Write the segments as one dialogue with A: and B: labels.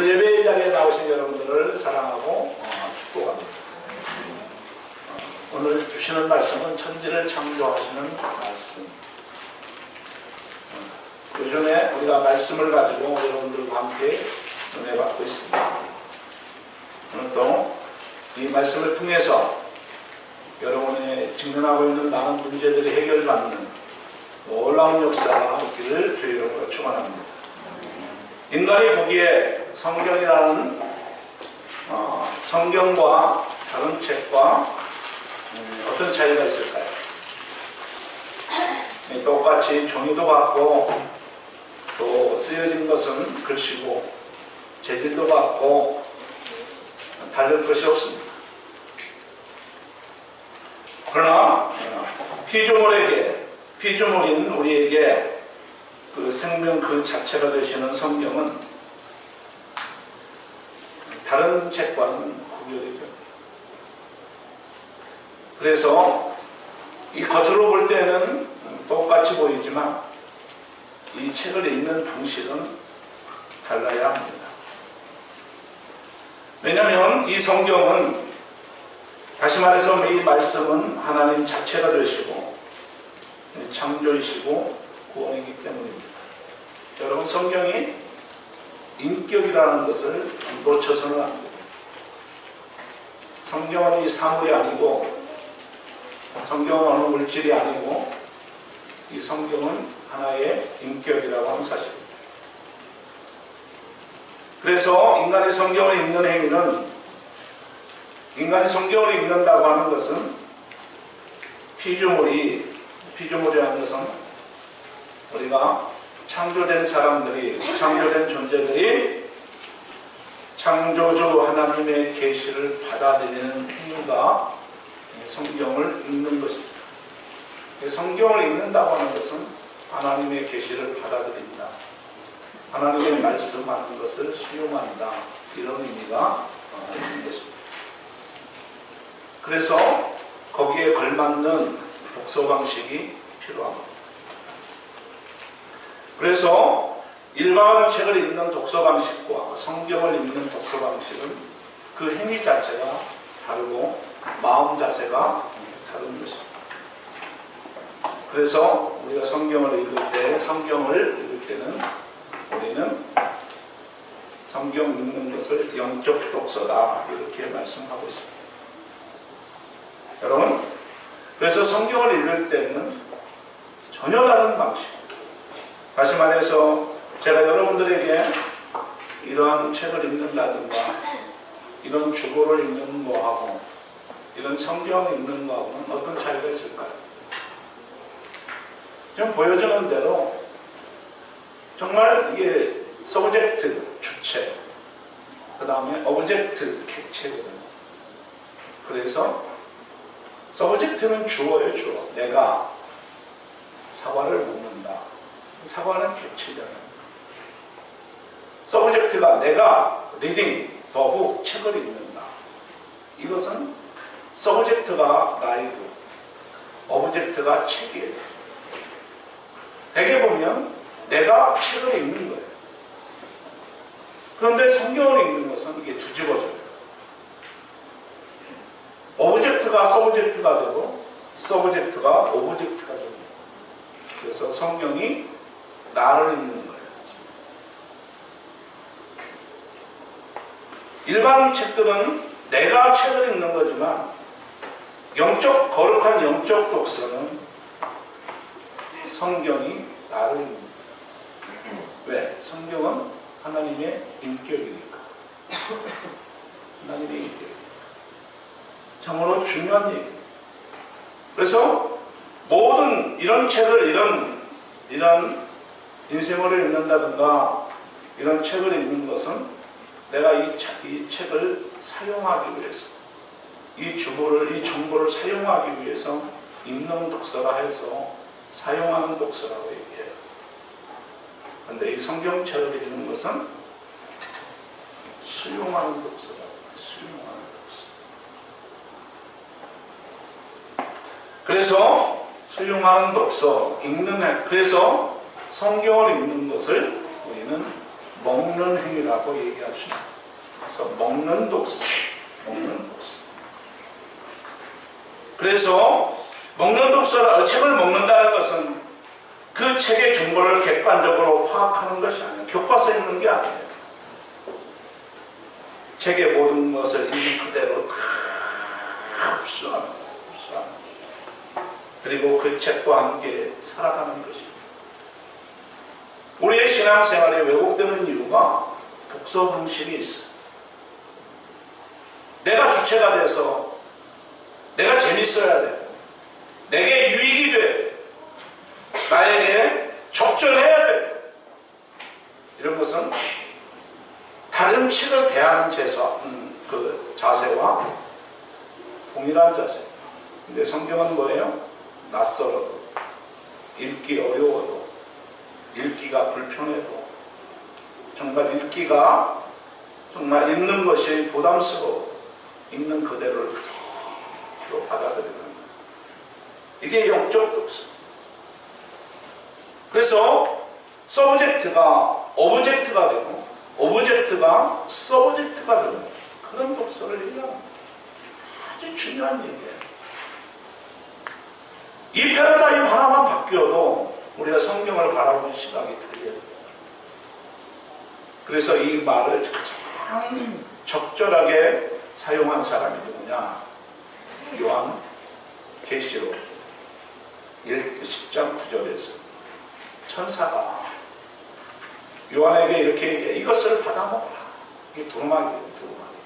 A: 오늘 예배의 자리에 나오신 여러분들을 사랑하고 축복합니다. 오늘 주시는 말씀은 천지를 창조하시는 말씀. 요즘에 우리가 말씀을 가지고 여러분들과 함께 은혜 받고 있습니다. 오늘 또 이 말씀을 통해서 여러분이 직면하고 있는 많은 문제들이 해결받는 놀라운 역사가 있기를 주의 이름으로 축원합니다. 인간이 보기에 성경이라는 성경과 다른 책과 어떤 차이가 있을까요? 똑같이 종이도 같고 또 쓰여진 것은 글씨고 재질도 같고 다른 것이 없습니다. 그러나 피조물인 우리에게 그 생명 그 자체가 되시는 성경은 다른 책과는 구별이 됩니다. 그래서 이 겉으로 볼 때는 똑같이 보이지만 이 책을 읽는 방식은 달라야 합니다. 왜냐하면 이 성경은 다시 말해서 이 말씀은 하나님 자체가 되시고 창조이시고 구원이기 때문입니다. 여러분, 성경이 인격이라는 것을 놓쳐서는 안 됩니다. 성경은 이 사물이 아니고 성경은 어느 물질이 아니고 이 성경은 하나의 인격이라고 하는 사실입니다. 그래서 인간이 성경을 읽는 행위는, 인간이 성경을 읽는다고 하는 것은 피조물이라는 것은 우리가 창조된 사람들이, 창조된 존재들이 창조주 하나님의 계시를 받아들이는 행위가 성경을 읽는 것입니다. 성경을 읽는다고 하는 것은 하나님의 계시를 받아들인다, 하나님의 말씀하는 것을 수용한다, 이런 의미가 있는 것입니다. 그래서 거기에 걸맞는 독서 방식이 필요합니다. 그래서 일반 책을 읽는 독서 방식과 성경을 읽는 독서 방식은 그 행위 자체가 다르고 마음 자세가 다른 것입니다. 그래서 우리가 성경을 읽을 때는 우리는 성경 읽는 것을 영적 독서다, 이렇게 말씀하고 있습니다. 여러분, 그래서 성경을 읽을 때는 전혀 다른 방식, 다시 말해서 제가 여러분들에게 이러한 책을 읽는다든가 이런 주보를 읽는 거하고 이런 성경을 읽는 거하고는 어떤 차이가 있을까요? 지금 보여주는 대로 정말 이게 서브젝트, 주체, 그 다음에 오브젝트, 객체거든요. 그래서 서브젝트는 주어예요, 주어. 내가 사과를 먹는다. 사과는 객체잖아요. 서브젝트가 내가 리딩, 더북, 책을 읽는다. 이것은 서브젝트가 나이고 오브젝트가 책이에요. 대개 보면 내가 책을 읽는 거예요. 그런데 성경을 읽는 것은 이게 뒤집어져요. 오브젝트가 서브젝트가 되고 서브젝트가 오브젝트가 됩니다. 그래서 성경이 나를 읽는 거예요. 일반 책들은 내가 책을 읽는 거지만 거룩한 영적 독서는 성경이 나를 읽는 거예요. 왜? 성경은 하나님의 인격이니까. 하나님의 인격. 참으로 중요한 얘기예요. 그래서 모든 이런 책을, 이런 인생어를 읽는다든가 이런 책을 읽는 것은 내가 이 책을 사용하기 위해서, 이 주보를, 이 정보를 사용하기 위해서 읽는 독서라 해서 사용하는 독서라고 얘기해요. 그런데 이 성경책을 읽는 것은 수용하는 독서라고 해요. 수용하는 독서. 그래서 수용하는 독서, 그래서 성경을 읽는 것을 우리는 먹는 행위라고 얘기할 수 있습니다. 그래서 먹는 독서, 먹는 독서. 그래서 먹는 독서라, 책을 먹는다는 것은 그 책의 정보를 객관적으로 파악하는 것이 아니에요. 교과서에 있는 게 아니에요. 책의 모든 것을 있는 그대로 다 흡수하는 거예요. 그리고 그 책과 함께 살아가는 것입니다. 우리의 신앙생활이 왜곡되는 이유가 독서 방식이 있어요. 내가 주체가 돼서 내가 재밌어야 돼. 내게 유익이 돼. 나에게 적절해야 돼. 이런 것은 다른 책을 대하는 그 자세와 동일한 자세. 근데 성경은 뭐예요? 낯설어도, 읽기 어려워도, 읽기가 불편해도, 정말 읽기가 정말 읽는 것이 부담스러워 읽는 그대로를 그대로 받아들이는 거예요. 이게 영적 독서. 그래서 서브젝트가 오브젝트가 되고 오브젝트가 서브젝트가 되는 그런 독서를 얘기합니다. 아주 중요한 얘기예요. 이 패러다임 하나만 바뀌어도 우리가 성경을 바라보는 시각이 틀려요. 그래서 이 말을 가장 적절하게 사용한 사람이 누구냐? 요한 계시록 10장 9절에서 천사가 요한에게 이렇게 얘기해. 이것을 받아먹어라. 이게 두루마기예요. 두루마기.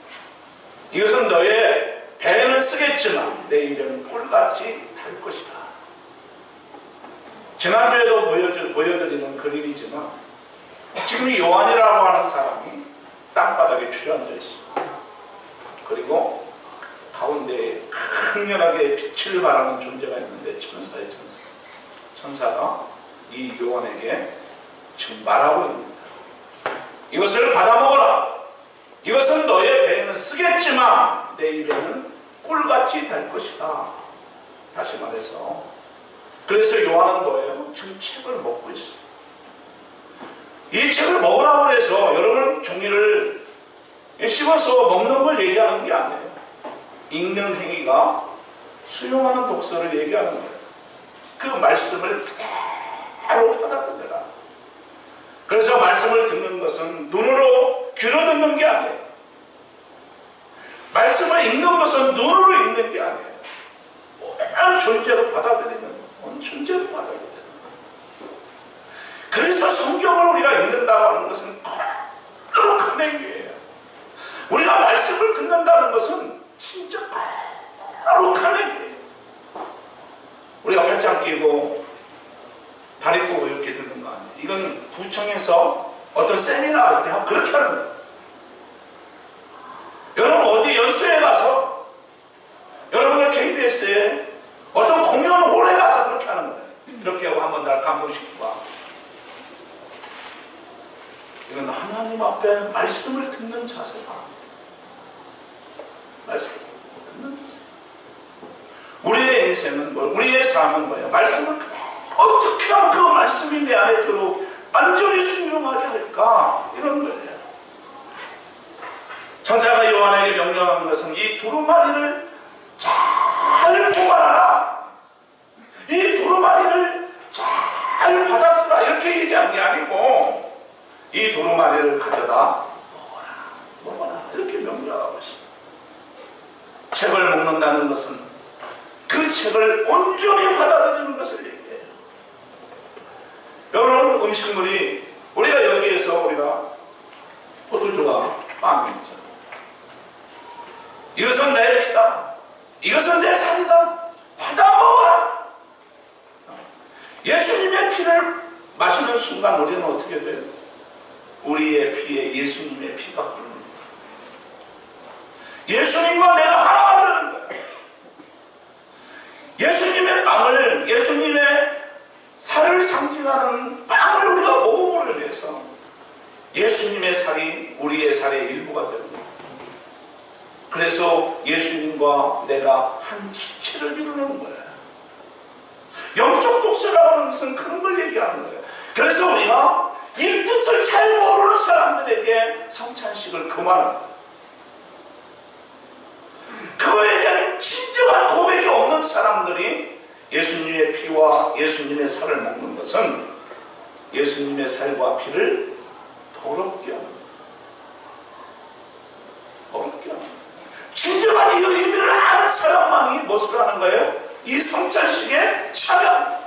A: 이것은 너의 배에는 쓰겠지만 내 입에는 꿀같이 달 것이다. 지난주에도 보여드리는 그림이지만 지금 이 요한이라고 하는 사람이 땅바닥에 주저앉아 있습니다. 그리고 가운데에 강렬하게 빛을 발하는 존재가 있는데 천사의 천사. 천사가 이 요한에게 지금 말하고 있습니다. 이것을 받아먹어라. 이것은 너의 배에는 쓰겠지만 내 입에는 꿀같이 달 것이다. 다시 말해서 그래서 요한은 뭐예요? 지금 책을 먹고 있어요. 이 책을 먹으라고 해서 여러분 종이를 씹어서 먹는 걸 얘기하는 게 아니에요. 읽는 행위가 수용하는 독서를 얘기하는 거예요. 그 말씀을 그대로 받아들여라. 그래서 말씀을 듣는 것은 눈으로 귀로 듣는 게 아니에요. 말씀을 읽는 것은 눈으로 읽는 게 아니에요. 온 존재로 받아들이는, 온 존재로 받아들이는. 그래서 성경을 우리가 읽는다고 하는 것은 거룩한 행위예요. 우리가 말씀을 듣는다는 것은 진짜 거룩한 행위예요. 우리가 팔짱 끼고 다리 꼬고 이렇게 듣는 거 아니에요. 이건 구청에서 어떤 세미나 할 때 그렇게 하는 거예요. 여러분 어디 연수에 가서 여러분은 KBS에 어떤 공연홀에 가서 그렇게 하는 거예요. 이렇게 하고 한번 날 감동시키고 와. 이건 하나님 앞에 말씀을 듣는 자세다. 말씀을 듣는 자세. 우리의 인생은 뭐, 우리의 삶은 뭐예요? 말씀을 어떻게 하면 그 말씀이 내 안에 들어 완전히 순종하게 할까? 이런 거예요. 천사가 요한에게 명령한 것은 이 두루마리를 잘 보관하라. 이 두루마리를 잘 받아쓰라. 이렇게 얘기한 게 아니고 이 두루마리를 가져다 먹어라. 이렇게 명령하고 있습니다. 책을 먹는다는 것은 그 책을 온전히 받아들이는 것을 얘기해요. 여러분 음식물이 우리가 여기에서 우리가 포도주와 빵이 있잖아요. 이것은 내 피다. 이것은 내 살이다. 받아 먹어라. 예수님의 피를 마시는 순간 우리는 어떻게 돼요? 우리의 피에 예수님의 피가 흐릅니다. 예수님과 내가 하나가 되는 거예요. 예수님의 빵을, 예수님의 살을 상징하는 빵을 우리가 먹음으로 인해서 예수님의 살이 우리의 살의 일부가 되는 거예요. 그래서 예수님과 내가 한 지체를 이루는 거예요. 영적 독서라고 하는 것은 그런 걸 얘기하는 거예요. 그래서 우리가 이 뜻을 잘 모르는 사람들에게 성찬식을 그만합니다. 그거에 대한 진정한 고백이 없는 사람들이 예수님의 피와 예수님의 살을 먹는 것은 예수님의 살과 피를 더럽게 합니다. 더럽게 합니다. 진정한 이 의미를 아는 사람만이 무엇을 하는 거예요? 이 성찬식에 참여합니다.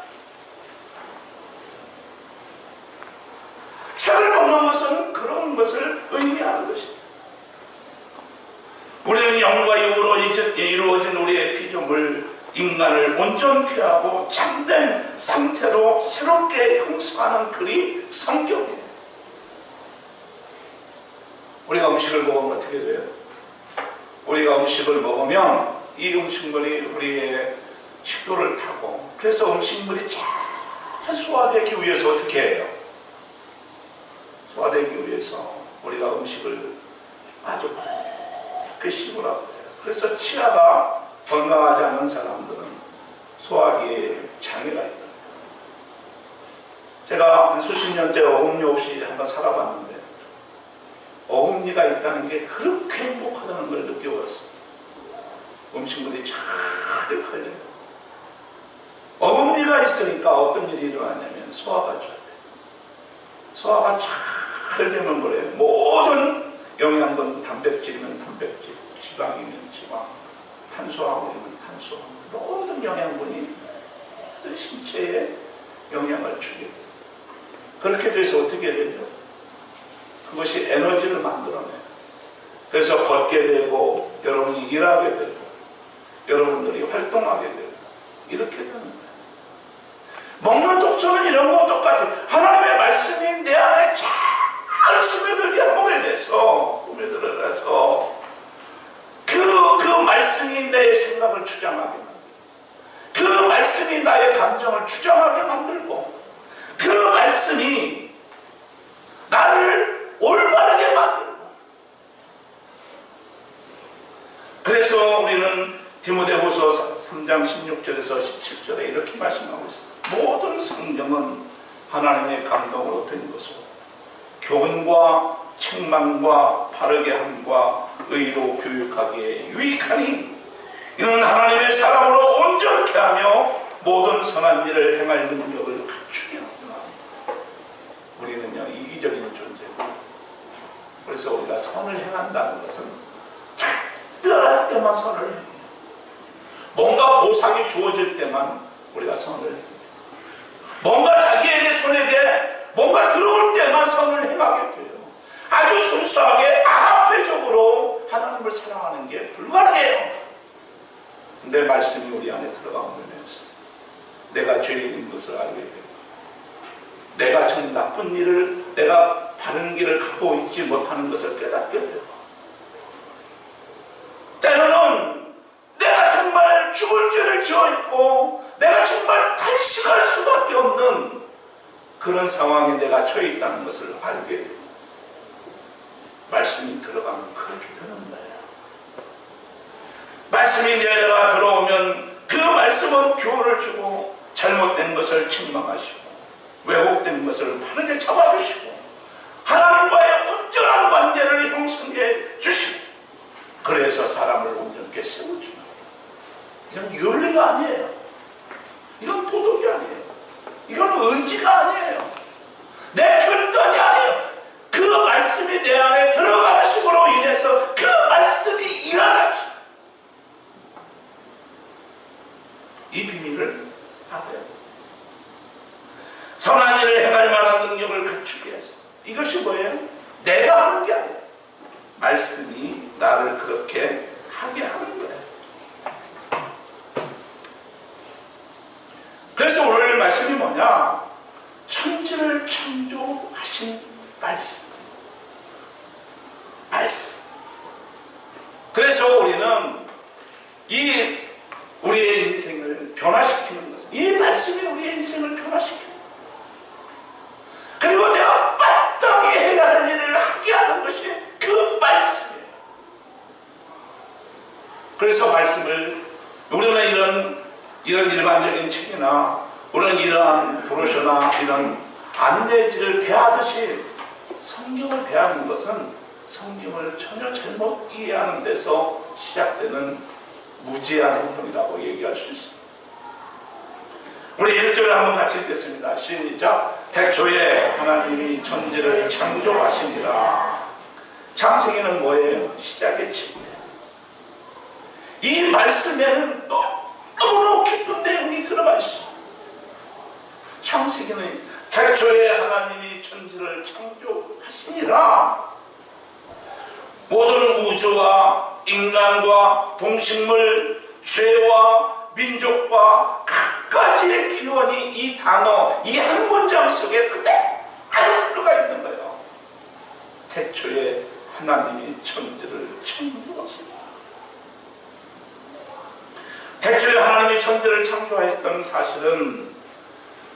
A: 책을 먹는 것은 그런 것을 의미하는 것입니다. 우리는 영과 육으로 이루어진 우리의 피조물 인간을 온전케 하고 참된 상태로 새롭게 형성하는 글이 성경이에요. 우리가 음식을 먹으면 어떻게 돼요? 우리가 음식을 먹으면 이 음식물이 우리의 식도를 타고, 그래서 음식물이 잘 소화되기 위해서 어떻게 해요? 소화되기 위해서 우리가 음식을 아주 곱게 씹으라고 해요. 그래서 치아가 건강하지 않은 사람들은 소화기에 장애가 있다. 제가 한 수십 년째 어금니 없이 한번 살아봤는데 어금니가 있다는 게 그렇게 행복하다는 걸 느껴봤어요. 음식물이 잘 걸려요. 어금니가 있으니까 어떤 일이 일어나냐면 소화가 잘 돼요. 소화가 잘 되면 그래요. 모든 영양분, 단백질이면 단백질, 지방이면 지방, 탄수화물이면 탄수화물, 모든 영양분이 모든 신체에 영향을 주게 돼요. 그렇게 돼서 어떻게 되죠? 그것이 에너지를 만들어내요. 그래서 걷게 되고 여러분이 일하게 되고 여러분들이 활동하게 되고 이렇게 되는 거예요. 먹는 독소는 이런 거 똑같아요. 하나님의 말씀이 내 안에 잘 스며들게 몸에 대해서 그 말씀이 내 생각을 추장하게 만들고, 그 말씀이 나의 감정을 추장하게 만들고, 그 말씀이 나를 올바르게 만들고. 그래서 우리는 디모데후서 3장 16절에서 17절에 이렇게 말씀하고 있습니다. 모든 성경은 하나님의 감동으로 된 것으로 교훈과 책망과 바르게 함과 의로 교육하기에 유익하니 이는 하나님의 사람으로 온전케 하며 모든 선한 일을 행할 능력을 갖추게 합니다. 우리는요 이기적인 존재고, 그래서 우리가 선을 행한다는 것은 특별할 때만 선을 행해요. 뭔가 보상이 주어질 때만 우리가 선을 행해요. 뭔가 자기에게 손에게 뭔가 들어올 때만 선을 행하게 돼요. 아주 순수하게 아가페적으로 하나님을 사랑하는 게 불가능해요. 근데 말씀이 우리 안에 들어가면서 내가 죄인인 것을 알게 되고, 내가 참 나쁜 일을, 내가 바른 길을 가고 있지 못하는 것을 깨닫게 되고, 때로는 내가 정말 죽을 죄를 지어있고 내가 정말 탄식할 수밖에 없는 그런 상황에 내가 처해 있다는 것을 알게 되고, 말씀이 들어가면 그렇게 되는 거예요. 말씀이 내가 들어오면 그 말씀은 교훈을 주고 잘못된 것을 책망하시고 왜곡된 것을 바르게 잡아주시고 하나님과의 온전한 관계를 형성해 주시고, 그래서 사람을 온전케 세워주는 거예요. 이건 윤리가 아니에요. 이건 도덕이 아니에요. 이건 의지가 아니에요. 내 결단이 아니에요. 그 말씀이 내 안에 들어가심으로 인해서 그 말씀이 일어나시. 이 비밀을 알아요. 선한 일을 행할 만한 능력을 갖추게 하셔서, 이것이 뭐예요? 내가 하는 게 아니에요. 말씀이 나를 그렇게 하게 하는 거예요. 그래서 오늘 말씀이 뭐냐? 천지를 창조하신 말씀. 그래서 우리는 우리의 인생을 변화시키는 것은 이 말씀이 우리의 인생을 변화시키는 거예요. 그리고 내가 마땅히 해야 할 일을 하게 하는 것이 그 말씀이에요. 그래서 말씀을 우리는 이런 일반적인 책이나 우리는 이러한 브로셔나 이런 안내지를 대하듯이 성경을 대하는 것은 성경을 전혀 잘못 이해하는 데서 시작되는 무지한 행동이라고 얘기할 수 있습니다. 우리 1절을 한번 같이 읽겠습니다. 시작. 태초에 하나님이 천지를 창조하시니라. 창세기는 뭐예요? 시작의 칭이에요. 이 말씀에는 너무너무 깊은 내용이 들어가 있어요. 창세기는 태초에 하나님이 천지를 창조하시니라. 모든 우주와 인간과 동식물, 죄와 민족과 각가지의 기원이 이 단어, 이 한 문장 속에 그대로 들어가 있는 거예요. 태초에 하나님이 천지를 창조하시니라. 태초에 하나님이 천지를 창조하였던 사실은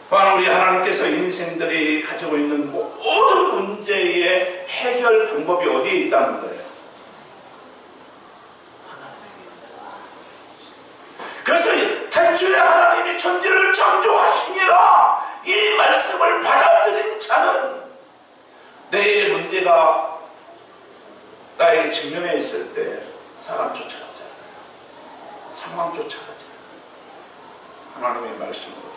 A: 또한 우리 하나님께서 인생들이 가지고 있는 모든 문제의 해결 방법이 어디에 있다는 거예요? 그래서 태초에 하나님이 천지를 창조하시니라, 이 말씀을 받아들인 자는 내 문제가 나에게 직면해 있을 때 사람 쫓아가지 않아요. 상황 쫓아가지 않아요. 하나님의 말씀으로.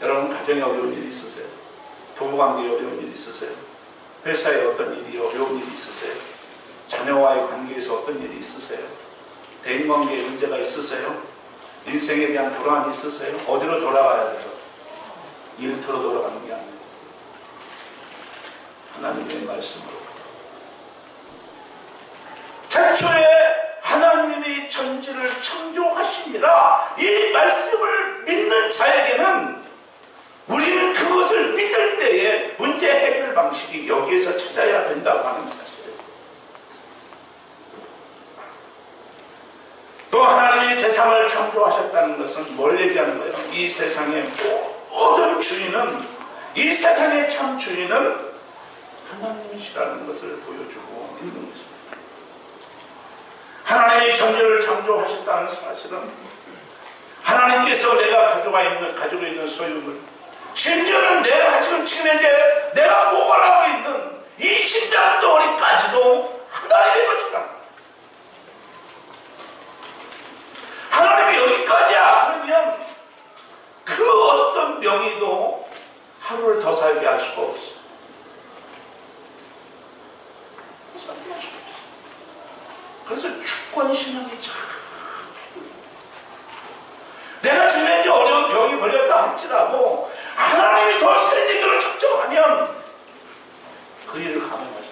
A: 여러분 가정에 어려운 일이 있으세요? 부부관계에 어려운 일이 있으세요? 회사에 어떤 일이 어려운 일이 있으세요? 자녀와의 관계에서 어떤 일이 있으세요? 대인관계에 문제가 있으세요? 인생에 대한 불안이 있으세요? 어디로 돌아가야 돼요? 일터로 돌아가는 게 아니에요. 하나님의 말씀으로. 태초에 하나님이 천지를 창조하시니라, 이 말씀을 믿는 자에게는 우리는 그것을 믿을 때에 문제 해결 방식이 여기에서 찾아야 된다고 하는 사실이에요. 또 하나님이 세상을 창조하셨다는 것은 뭘 얘기하는 거예요? 이 세상의 모든 주인은, 이 세상의 참 주인은 하나님이시라는 것을 보여주고 있는 것입니다. 하나님이 천지를 창조하셨다는 사실은 하나님께서 내가 가지고 있는 소유물, 심지어는 내가 지금 현재 내가 보관하고 있는 이 심장덩어리까지도 하나님의 것이다. 하나님이 여기까지야 그러면 그 어떤 명의도 하루를 더 살게 할 수가 없어. 그래서 주권신앙이 참 내가 지금 현재 어려운 병이 걸렸다 할지라도 하나님이 더 센 일들을 작정하면 그 일을 감행하셔.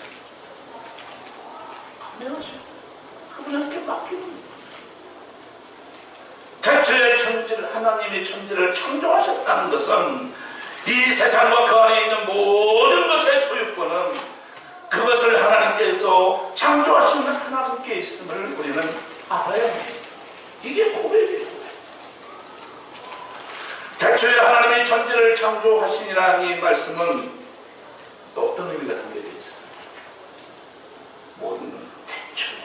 A: 감행하셔. 그분한테 맡기는 거예요. 태초에 하나님이 천지를 창조하셨다는 것은 이 세상과 그 안에 있는 모든 것의 소유권은 그것을 하나님께서 창조하시는 하나님께 있음을 우리는 알아야 해요. 이게 고백이에요. 태초에 하나님이 천지를 창조하시니라는 이 말씀은 또 어떤 의미가 담겨져 있어요? 모든 건 태초에.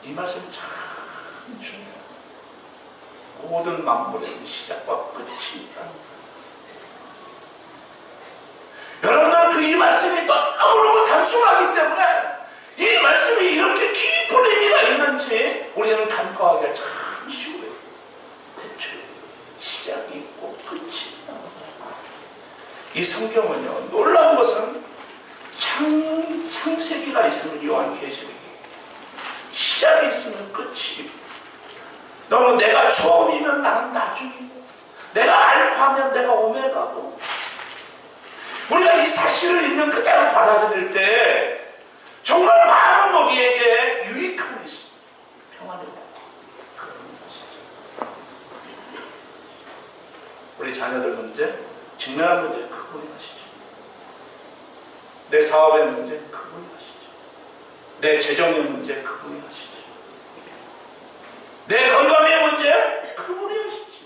A: 이 말씀이 참 중요해요. 모든 만물에는 시작과 끝이 있다. 여러분들 이 말씀이 너무너무 단순하기 때문에 이 말씀이 이렇게 깊은 의미가 있는지 우리는 간과하기가 참 쉬워요. 대체 시작이 있고 끝이 있다. 이 성경은요, 놀라운 것은 창세기가 있으면 요한계시록이, 시작이 있으면 끝이, 너무 내가 처음이면 나는 나중이고, 내가 알파면 내가 오메가고, 우리가 이 사실을 읽는 그대로 받아들일 때 정말 많은 우리에게 유익함이 있습니다. 평안이 그런 것이죠. 우리 자녀들 문제, 직면한 문제 그분이 하시죠. 내 사업의 문제 그분이 하시죠. 내 재정의 문제 그분이 하시죠. 내 건강의 문제 그분이 하시죠.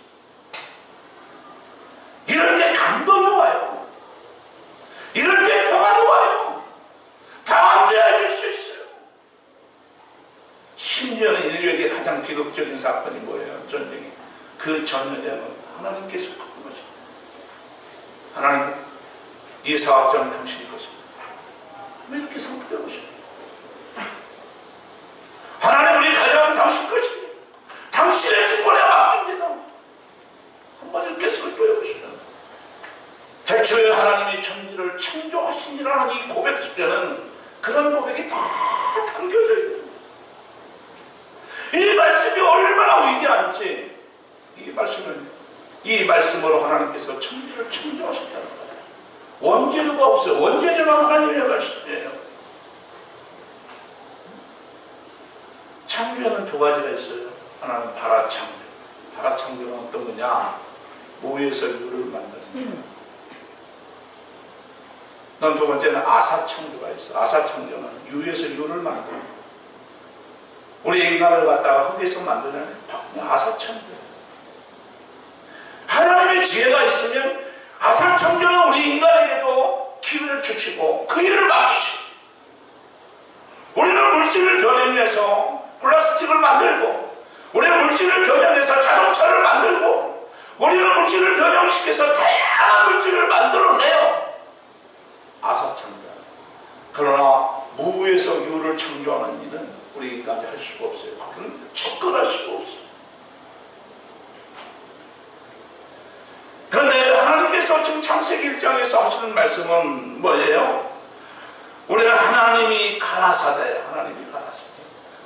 A: 이럴 때 감동이 와요. 이럴 때 평안이 와요. 다 안돼질 수 있어요. 심지어는 인류에게 가장 비극적인 사건이 뭐예요? 전쟁이. 그 전에는 하나님께서 그분을 이 사업자는 당신의 것입니다. 왜 이렇게 상품해 보십니까? 하나님 우리 가정은 당신 것입니다. 당신의 주권에 맡깁니다. 한번 이렇게 설교해 보시면 태초에 하나님이 천지를 창조하시니라는 이 고백 속에는 그런 고백이 다 담겨져 있는 이 말씀이 얼마나 위대한지 이 말씀으로 하나님께서 천지를 창조하셨다는 거예요. 원재료가 없어요. 원재료는 하나님의 말씀이에요. 창조에는 두 가지가 있어요. 하나는 발화창조. 발화창조는 어떤 거냐? 무에서 유를 만드는. 넌 두 번째는 아사창조가 있어. 아사창조는 유에서 유를 만드는. 우리 인간을 갖다가 흙에서 만드는 아사창조. 하나님의 지혜가 있으면 아사창조는 우리 인간에게도 기회를 주시고 그 일을 맡기시고, 우리는 물질을 변형해서 플라스틱을 만들고, 우리는 물질을 변형해서 자동차를 만들고, 우리는 물질을 변형시켜서 다양한 물질을 만들어내요. 아사창조. 그러나 무에서 유를 창조하는 일은 우리 인간이 할 수가 없어요. 거기는 접근할 수가 없어요. 그런데 하나님께서 지금 창세기 1장에서 하시는 말씀은 뭐예요? 우리는 하나님이 가라사대, 하나님이 가라사대.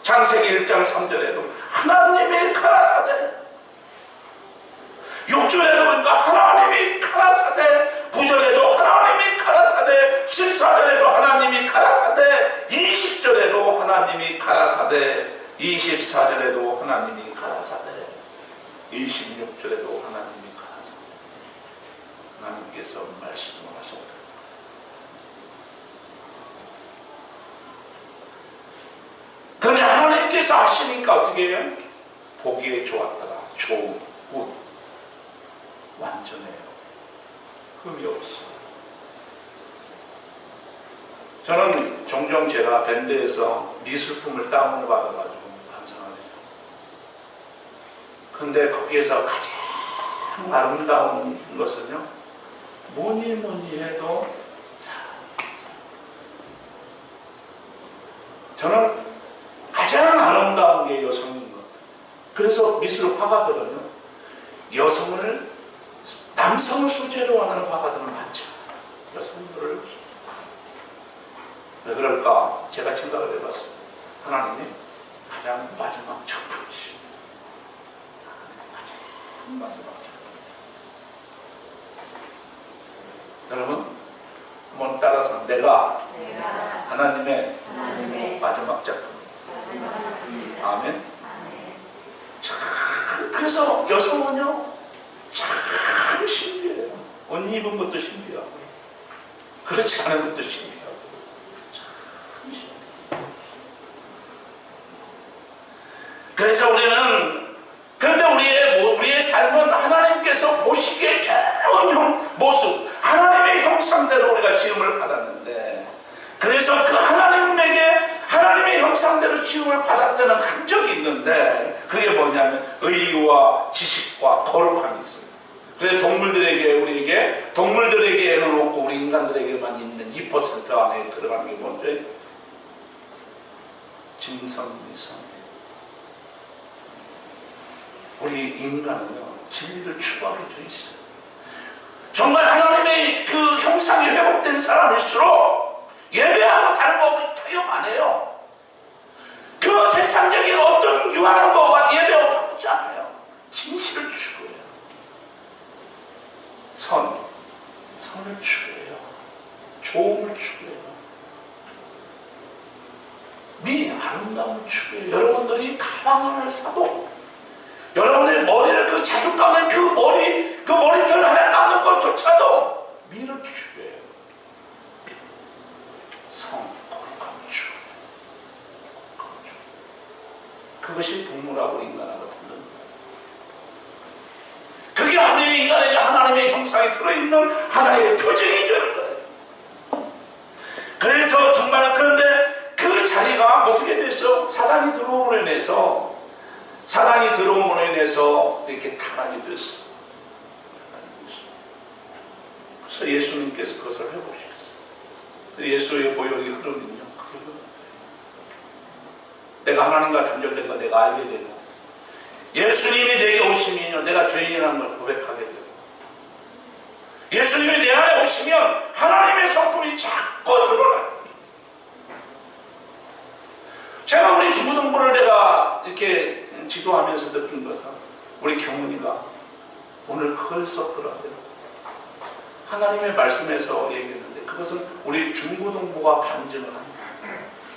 A: 창세기 1장 3절에도 하나님이 가라사대, 6절에도 보니까 하나님이 가라사대, 9절에도 하나님이 가라사대, 14절에도 하나님이 가라사대, 20절에도 하나님이 가라사대, 24절에도 하나님이 가라사대, 26절에도 하나님이 가라사대. 하나님께서 말씀을 하셨다. 그런데 하나님께서 하시니까 어떻게 해요? 보기에 좋았더라. 좋은, 굿. 완전해요. 흠이 없어요. 저는 종종 제가 밴드에서 미술품을 다운을 받아가지고 감상하죠. 그런데 거기에서 가장 아름다운 것은요, 뭐니 해도 사랑입니다. 저는 가장 아름다운 게 여성인 것 같아요. 그래서 미술 화가들은요, 여성을, 남성을 소재로 하는 화가들은 많죠. 여성들을. 왜 그럴까? 제가 생각을 해봤어요. 하나님이 가장 마지막 작품이십니다. 가장 마지막 작품. 여러분, 한번 따라서 내가 하나님의 마지막 작품. 아멘. 참, 그래서 여성은요, 참 신기해요. 옷 입은 것도 신기하고, 그렇지 않은 것도 신기하고, 참 신기해요. 그래서 우리는, 그런데 우리의 삶은 하나님께서 보시기에 좋은 모습, 하나님의 형상대로 우리가 지음을 받았는데, 그래서 그 하나님의 형상대로 지음을 받았다는 흔적이 있는데, 그게 뭐냐면 의와 지식과 거룩함이 있어요. 그래서 동물들에게는 없고 우리 인간들에게만 있는 2% 안에 들어가는 게 뭔지, 진성미성이에요. 우리 인간은요, 진리를 추구하게 돼 있어요. 정말 하나님의 그 형상이 회복된 사람일수록 예배하고 다른 거 타협 안 해요. 그 세상적인 어떤 유한한 거와 예배하고 바꾸지 않아요. 진실을 추구해요. 선을 추구해요. 좋음을 추구해요. 아름다움을 추구해요. 여러분들이 가방 하나를 사도, 여러분의 머리를 그 자주 감는 그 머리털 하나 감는 것조차도 미를 추구해요. 거룩함을 추구해요. 그것이 동물하고 인간하고 다른 거예요. 그게 우리 인간에게 하나님의 형상이 들어있는 하나의 표징이 되는 거예요. 그래서 정말, 그런데 그 자리가 어떻게 됐어? 사단이 들어옴으로 인해서 이렇게 타락이 됐어. 그래서 예수님께서 그것을 회복시켰어요. 예수의 보혈이 흐르면요, 그게 흐르는 거예요. 내가 하나님과 단절된 거 내가 알게 되고, 예수님이 내게 오시면요, 내가 죄인이라는 걸 고백하게 되고, 예수님이 내 안에 오시면 하나님의 성품이 자꾸 드러나요. 제가 우리 중고등부를 내가 이렇게 지도하면서 느낀 것은, 우리 경훈이가 오늘 그걸 썼더라고요. 하나님의 말씀에서 얘기했는데, 그것은 우리 중고등부가 반증을 합니다.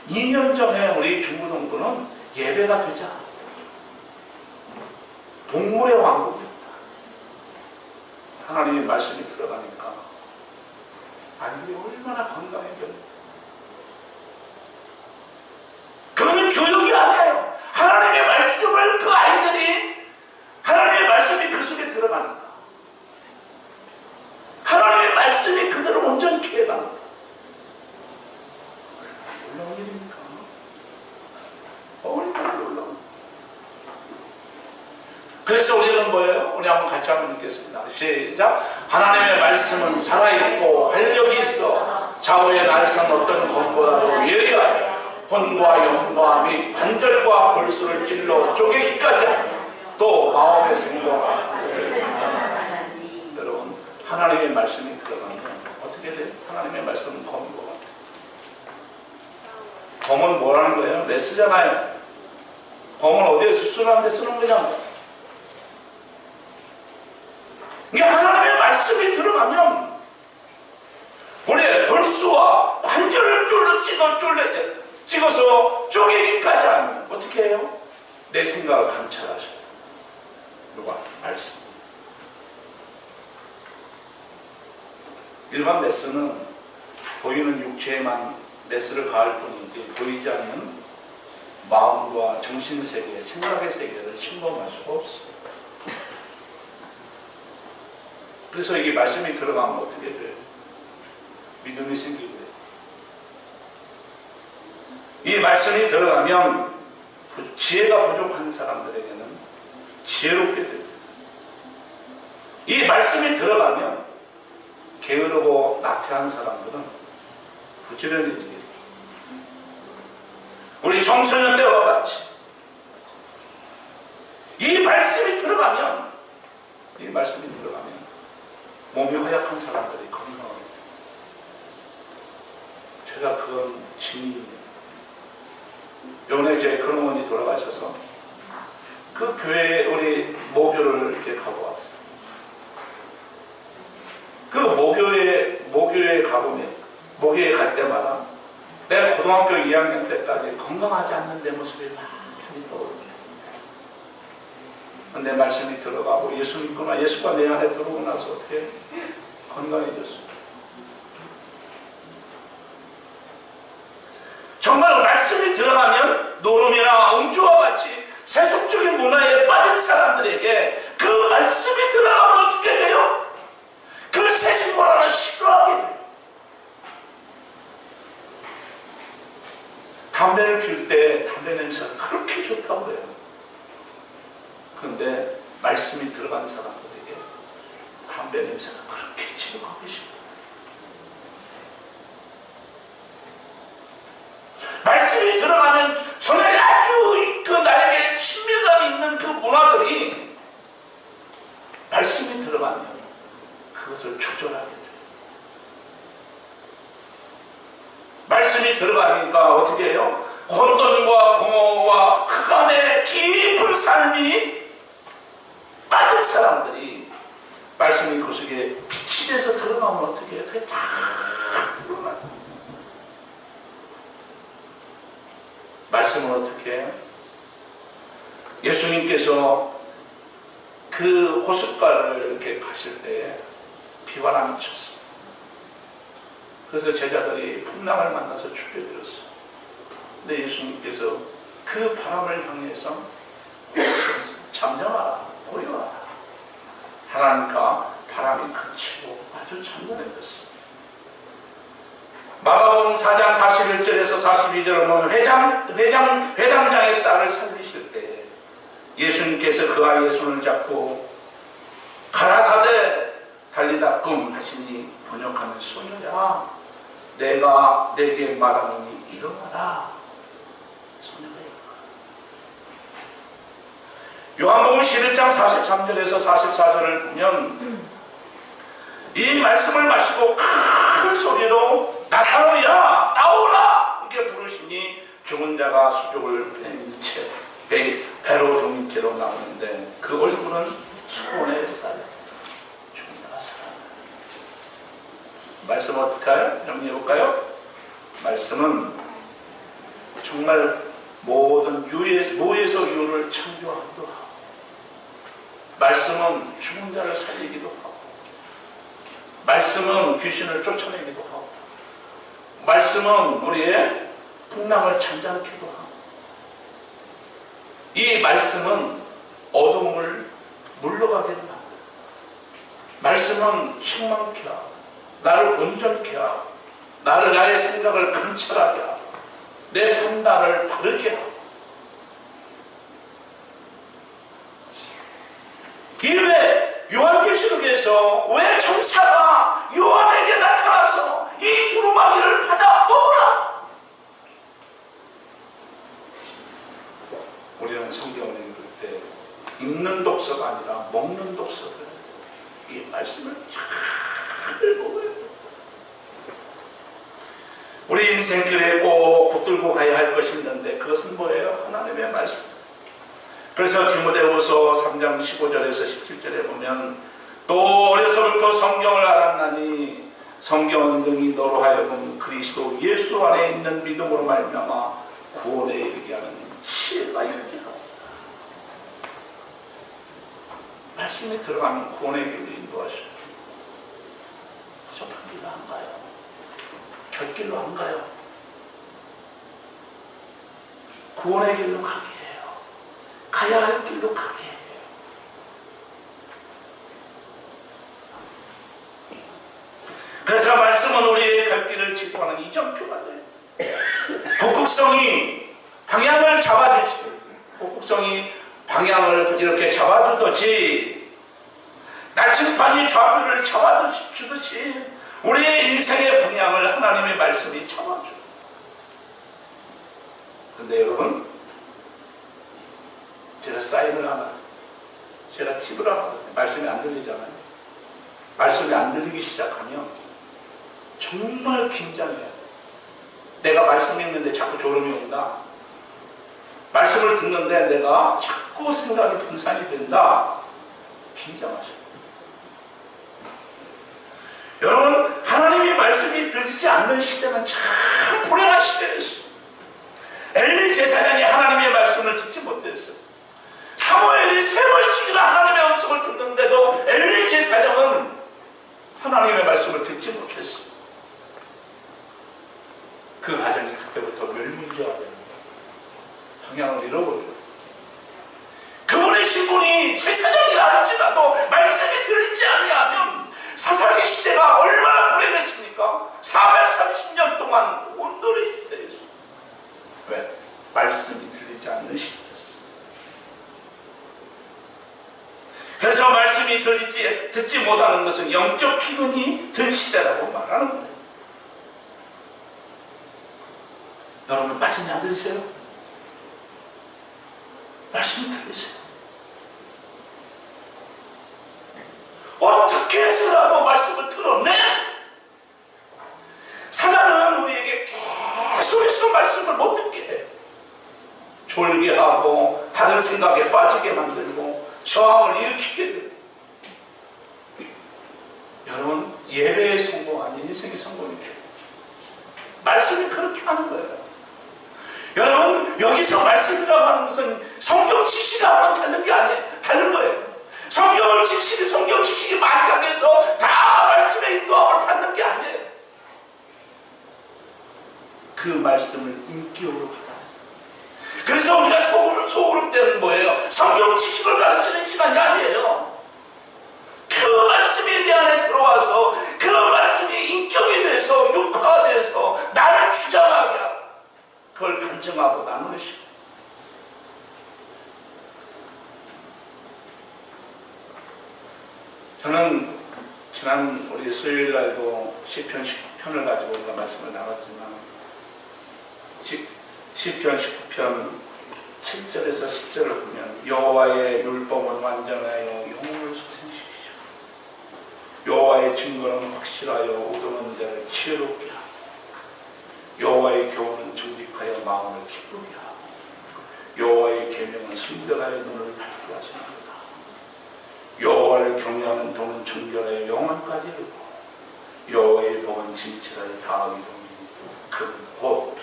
A: 2년 전에 우리 중고등부는 예배가 되자 동물의 왕국이었다. 하나님의 말씀이 들어가니까 아이들이 얼마나 건강해져요. 그거는 교육이 아니에요. 하나님의 말씀을 그 아이들이, 하나님의 말씀이 그 속에 들어가니까, 하나님의 말씀이 그들을 온전케 해가는 거예요. 놀라운 일입니까? 얼마나 놀라운. 그래서 우리는 뭐예요? 우리 한번 같이 한번 읽겠습니다. 시작. 하나님의 말씀은 살아있고 활력이 있어 좌우의 날선 어떤 검보다도 예리하여 혼과 영과 및 관절과 골수를 찔러 쪼개기까지 하며 또 마음의 생각과 여러분, 하나님의 말씀이 들어가면 어떻게 돼요? 하나님의 말씀은 검과 같아요. 검은 뭐라는 거예요? 메스잖아요. 검은 어디에 수술하는데 쓰는 거냐고. 이게 하나님의 말씀이 들어가면 우리의 골수와 관절을 찍어서 쪼개기까지 하면 어떻게 해요? 내 생각을 관찰하셔요. 누가? 말씀. 일반 메스는 보이는 육체에만 메스를 가할 뿐이지 보이지 않는 마음과 정신세계, 생각의 세계를 침범할 수가 없어요. 그래서 이게 말씀이 들어가면 어떻게 돼요? 믿음이 생기고요. 이 말씀이 들어가면 지혜가 부족한 사람들에게는 지혜롭게 됩니다. 이 말씀이 들어가면 게으르고 나태한 사람들은 부지런해지게 됩니다. 우리 청소년 때와 같이 이 말씀이 들어가면 몸이 허약한 사람들이 건강합니다. 제가 그건 증인이에요. 요번에 제 큰어머니 돌아가셔서 그 교회에 우리 모교를 이렇게 가고 왔어요. 그 모교에 가보면, 모교에 갈 때마다 내가 고등학교 2학년 때까지 건강하지 않는 내 모습이 많이 떠오릅니다. 내 말씀이 들어가고 예수 믿거나 예수가 내 안에 들어오고 나서 어떻게 건강해졌어요. 정말 말씀이 들어가면 노름이나 옹주와 같이 세속적인 문화에 빠진 사람들에게 그 말씀이 들어가면 어떻게 돼요? 그 세속 문화를 싫어하게 돼요. 담배를 피울 때 담배 냄새가 그렇게 좋다고 해요. 그런데 말씀이 들어간 사람들에게 담배 냄새가 그렇게 지독하게 싫다. 말씀이 들어가면 전에 아주 그 나에게 친밀감이 있는 그 문화들이 말씀이 들어가면 그것을 조절하게 돼요. 말씀이 들어가니까 어떻게 해요? 혼돈과 공허와 흑암의 깊은 삶이 빠진 사람들이 말씀이 그 속에 빛이 돼서 들어가면 어떻게 해요? 그게 다 드러나요. 말씀은 어떻게 해요? 예수님께서 그 호숫가를 이렇게 가실 때에 비바람이 쳤어요. 그래서 제자들이 풍랑을 만나서 죽게 되었어요. 근데 예수님께서 그 바람을 향해서 잠잠하라, 고요하라 하라니까 바람이 그치고 아주 잠잠해졌어요. 마가복음 4장 41절에서 42절을 보면 회당장의 딸을 살리실 때 예수님께서 그 아이의 손을 잡고 가라사대 달리다 끔 하시니 번역하는 소녀야, 내가 내게 말하노니 일어나라. 소녀가 일어나. 요한복음 11장 43절에서 44절을 보면 이 말씀을 마시고 큰 소리로 나사로야 나오라 이렇게 부르시니 죽은 자가 수족을 배로 동인 채로 나오는데 그 얼굴은 수건에 쌓여 죽은 자가 살아나요. 말씀 어떻게 해요? 정리해볼까요? 말씀은 정말 모든 무에서 유를 창조하기도 하고, 말씀은 죽은 자를 살리기도 하고, 말씀은 귀신을 쫓아내기도 하고, 말씀은 우리의 풍랑을 잔잔케도 하고, 이 말씀은 어둠을 물러가게 합니다. 말씀은 책망케 하고, 나를 온전케 하고, 나의 생각을 관찰하게 하고, 내 판단을 바르게 하고, 이왜 요한계시록에서 왜 천사가 요한에게 나타나서 이 두루마기를 받아 먹으라? 우리는 성경을 읽을 때 읽는 독서가 아니라 먹는 독서를, 이 말씀을 잘 먹어야 돼요. 우리 인생길에 꼭 붙들고 가야 할 것이 있는데 그것은 뭐예요? 하나님의 말씀. 그래서 디모데후서 3장 15절에서 17절에 보면 또 어려서부터 성경을 알았나니 성경은 능히 너로 하여금 그리스도 예수 안에 있는 믿음으로 말미암아 구원에 이르게 하는 지혜가 있게 하고, 말씀에 들어가면 구원의 길로 인도하셔요. 부족한 길로 안 가요. 곁길로 안 가요. 구원의 길로 가게 해요. 가야 할 길로 가게 해요. 그래서 말씀은 우리의 갈 길을 지도하는 이정표가 돼요. 북극성이 방향을 잡아주시고, 북극성이 방향을 이렇게 잡아주듯이, 나침반이 좌표를 잡아주듯이 우리의 인생의 방향을 하나님의 말씀이 잡아줘요. 근데 여러분, 제가 사인을 하나, 제가 팁을 하나, 말씀이 안 들리잖아요. 말씀이 안 들리기 시작하면 정말 긴장해요. 내가 말씀 읽는데 자꾸 졸음이 온다. 말씀을 듣는데 내가 자꾸 생각이 분산이 된다. 긴장하셔요. 여러분, 하나님의 말씀이 들리지 않는 시대는 참 불행한 시대였어요. 엘리 제사장이 하나님의 말씀을 듣지 못했어요. 사무엘이 3번씩이나 하나님의 음성을 듣는데도 엘리 제사장은 하나님의 말씀을 듣지 못했어요. 그 가정이 그때부터 멸문제가 됩니다. 방향을 잃어버려요. 그분의 신분이 제사장이라 할지라도 말씀이 들리지 아니하면 사사기 시대가 얼마나 불행했습니까? 430년 동안 온돌이 시대였어요. 왜? 말씀이 들리지 않는 시대였어요. 그래서 말씀이 듣지 못하는 것은 영적 기근이 든 시대라고 말하는 거예요. 여러분, 말씀이 안 들리세요? 말씀이 들리세요? 어떻게 해서라도 말씀을 들었네? 사단은 우리에게 계속해서 말씀을 못 듣게 해요. 졸게 하고 다른 생각에 빠지게 만들고 저항을 일으키게 돼요. 여러분, 예배의 성공 아닌 인생의 성공이 돼요. 말씀이 그렇게 하는 거예요. 여러분, 여기서 말씀이라고 하는 것은 성경 지식하고는 다른 게 아니에요. 다른 거예요. 성경 지식이 만장해서 다 말씀의 인도함을 받는 게 아니에요. 그 말씀을 인격으로 받아야 돼요. 그래서 우리가 소그룹 때는 뭐예요? 성경 지식을 가르치는 시간이 아니에요. 그 말씀이 내 안에 들어와서 그 말씀이 인격이 돼서 육화가 돼서 나를 주장하게 하고 그걸 간증하고 나누는 시간. 저는 지난 우리 수요일 날도 시편 19편을 가지고 우리가 말씀을 나눴지만 시편 19편 7절에서 10절을 보면 여호와의 율법은 완전하여 영혼을 소생시키시고 여호와의 증거는 확실하여 우동한 자를 지혜롭게 하고 여호와의 교훈은 정직하여 마음을 기쁘게 하고 여호와의 계명은 순결하여 눈을 밝게 하시나이다. 여호와를 경외하는 도는 정결하여 영원까지 이르고 여호와의 복은 진실하여 다하기 이르니 곧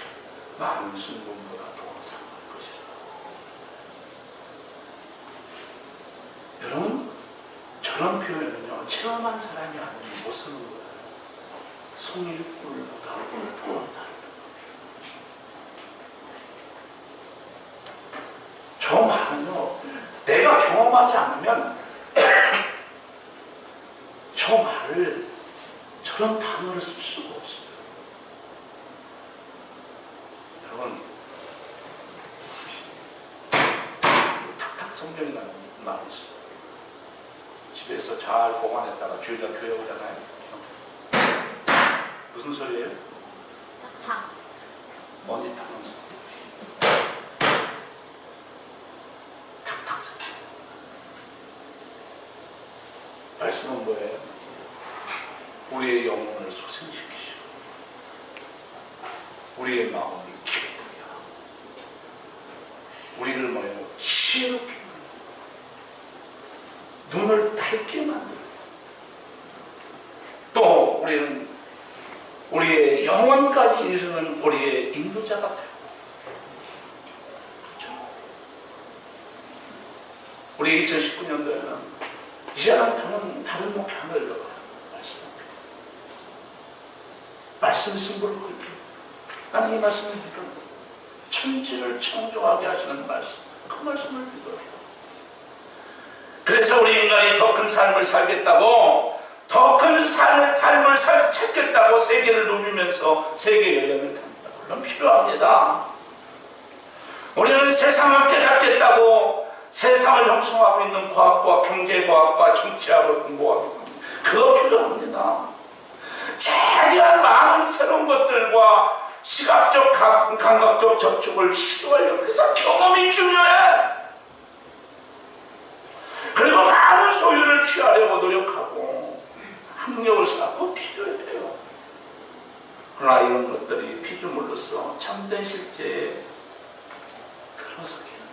A: 많은 순금보다 더 상할 것이라. 여러분, 저런 표현은요 체험한 사람이 아니면 못 쓰는 거예요. 송일꿀보다 더 다르다. 저 말은요 내가 경험하지 않으면 저 말을 저런 단어를 쓸 수가 없어요. 여러분, 탁탁 성경이라는 말이 있어요. 집에서 잘 보관했다가 주일날 교회 오잖아요. 무슨 소리예요?
B: 탁탁.
A: 먼지 타는 소리. 탁탁 소리. 말씀은 뭐예요? 우리의 영혼을 소생시키시고 우리의 마음을 기쁘게 하고 우리를 뭐예요? 지혜롭게 만들고 눈을 밝게 만들고 또 우리는 우리의 영혼까지 이르는 우리의 인도자가 되고 그렇죠? 우리 2019년도에는 이제는 다른 목회 안 하려고 말씀 승부를 걸고 나는 이 말씀을 믿어요. 천지를 창조하게 하시는 말씀, 그 말씀을 믿어요. 그래서 우리 인간이 더 큰 삶을 살겠다고 더 큰 삶을 찾겠다고 세계를 누비면서 세계 여행을 답니다. 물론 필요합니다. 우리는 세상을 깨닫겠다고 세상을 형성하고 있는 과학과 경제과학과 정치학을 공부하고 합니다. 그거 필요합니다. 최대한 많은 새로운 것들과 시각적, 감각적 접촉을 시도하려고. 그래서 경험이 중요해. 그리고 많은 소유를 취하려고 노력하고 학력을 쌓고 필요해요. 그러나 이런 것들이 피조물로서 참된 실제에 들어서게 하는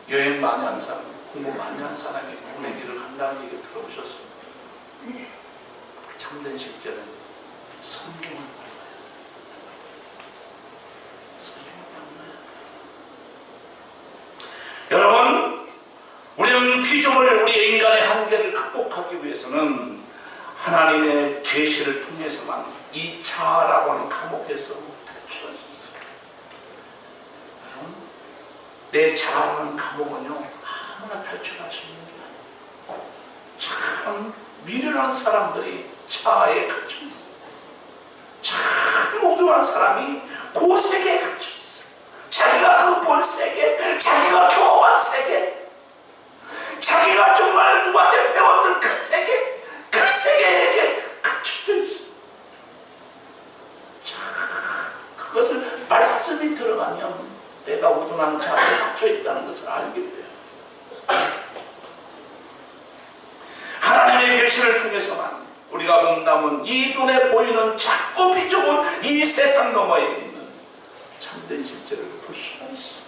A: 것. 여행 많이 한 사람, 공부 많이 한 사람이 구원의 길을 간다는 얘기 들어보셨어요? 참된 실제는 성경을 만나야 돼. 성경을 만나야 돼. 여러분, 우리는 피조물, 우리의 인간의 한계를 극복하기 위해서는 하나님의 계시를 통해서만 이 자아라고 하는 감옥에서 탈출할 수 있어요. 여러분, 내 자아라는 감옥은요 아무나 탈출할 수 있는 게 아니에요. 참 미련한 사람들이 자아에 갇혀 있어요. 참 무도한 사람이 그 세계에 갇혀 있어요. 자기가 그 본 세계, 자기가 경험한 세계, 자기가 정말 누구한테 배웠던 그 세계, 그 세계에 갇혀져 있어요. 자, 그것을 말씀이 들어가면 내가 우둔한 자아에 갇혀 있다는 것을 알게 돼요. 하나님의 계시를 통해서만 우리가 몸담은 이 눈에 보이는 작고 비좁은 이 세상 너머에 있는 참된 실제를 볼 수가 있어요.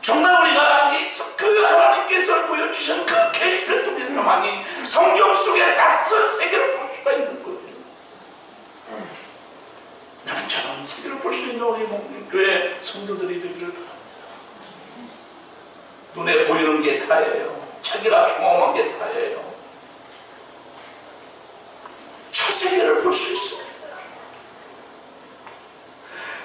A: 정말 우리가 그 하나님께서 보여주신 그 계시를 통해서만이 성경 속의 낯선 세계를 볼 수가 있는 거예요. 나는 저런 세계를 볼 수 있는 우리 목림교회 성도들이 되기를 바랍니다. 눈에 보이는 게 다예요. 자기가 경험한 게 다예요. 저 세계를 볼 수 있어요.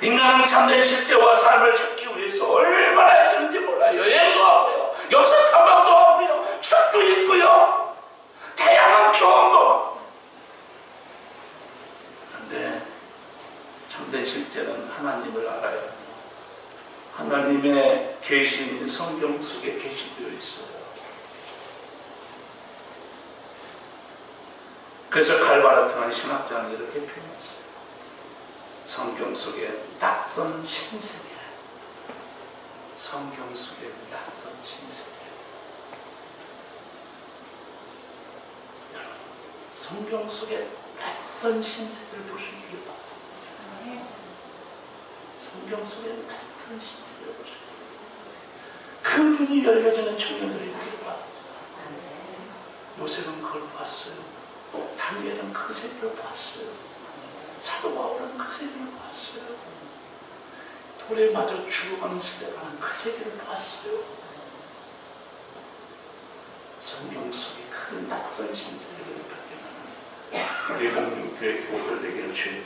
A: 인간은 참된 실제와 삶을 찾기 위해서 얼마나 애쓰는지 몰라요. 여행도 하고요, 역사 탐방도 하고요, 책도 읽고요, 다양한 경험도 하고. 그런데 참된 실제는 하나님을 알아야 해요. 하나님의 계시인 성경 속에 계시되어 있어요. 그래서 칼바르트는 신학자는 이렇게 표현했어요. 성경 속에 낯선 신세계. 성경 속에 낯선 신세계. 여러분, 성경 속에 낯선 신세계를 보시길 바랍니다. 성경 속에 낯선 신세계를 보시길 바랍니다. 그 눈이 열려지는 청년들이 되길 바랍니다. 요셉은 그걸 봤어요. 다니엘은 그 세계를 봤어요. 사도 바울은 그 세계를 봤어요. 돌에 맞아 죽어가는 스데반은 그 세계를 봤어요. 성경 속에 그 낯선 신세계를 발견하는 우리 공동교회 교우들 되기를 주의